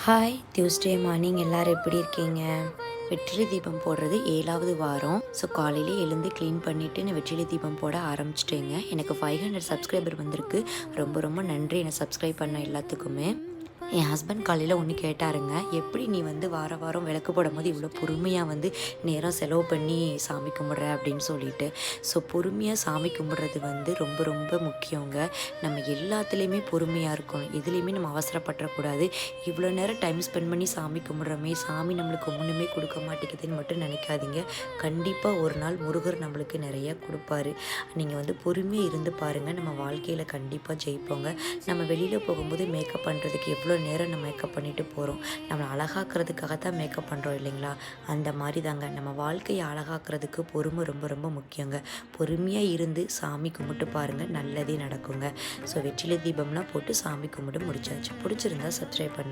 Hi Tuesday morning எல்லோரும் எப்படி இருக்கீங்க? வெற்றிலை தீபம் போடுறது 7வது வாரம். ஸோ காலையிலே எழுந்து க்ளீன் பண்ணிவிட்டு நான் வெற்றிலை தீபம் போட ஆரம்பிச்சிட்டேங்க. எனக்கு 500 சப்ஸ்கிரைபர் வந்திருக்கு. ரொம்ப ரொம்ப நன்றி என்னை சப்ஸ்கிரைப் பண்ண எல்லாத்துக்குமே. என் ஹஸ்பண்ட் காலையில் ஒன்று கேட்டாருங்க, எப்படி நீ வார வாரம் விளக்கு போடும்போது இவ்வளோ பொறுமையாக நேரம் செலவு பண்ணி சாமி கும்பிட்ற அப்படின்னு சொல்லிட்டு. ஸோ பொறுமையாக சாமி கும்பிட்றது ரொம்ப ரொம்ப முக்கியங்க. நம்ம எல்லாத்துலேயுமே பொறுமையாக இருக்கணும், எதுலேயுமே நம்ம அவசரப்படக்கூடாது. இவ்வளோ நேரம் டைம் ஸ்பெண்ட் பண்ணி சாமி கும்பிட்றோமே, சாமி நம்மளுக்கு ஒன்றுமே கொடுக்க மாட்டேங்குதுன்னு மட்டும் நினைக்காதீங்க. கண்டிப்பாக ஒரு நாள் முருகர் நம்மளுக்கு நிறையா கொடுப்பாரு. நீங்கள் பொறுமையாக இருந்து பாருங்கள், நம்ம வாழ்க்கையில் கண்டிப்பாக ஜெயிப்போங்க. நம்ம வெளியில் போகும்போது மேக்கப் பண்ணுறதுக்கு எவ்வளோ நேரம் நம்ம மேக்கப் பண்ணிட்டு போகிறோம். நம்மளை அழகாக்கிறதுக்காக தான் மேக்கப் பண்ணுறோம் இல்லைங்களா? அந்த மாதிரி தாங்க நம்ம வாழ்க்கையை அழகாக்கிறதுக்கு பொறுமை ரொம்ப ரொம்ப முக்கியங்க. பொறுமையாக இருந்து சாமி கும்பிட்டு பாருங்கள், நல்லதே நடக்குங்க. ஸோ வெற்றிலை தீபம்லாம் போட்டு சாமி கும்பிட்டு முடிச்சாச்சு. பிடிச்சிருந்தா சப்ஸ்கிரைப் பண்ணுங்கள்.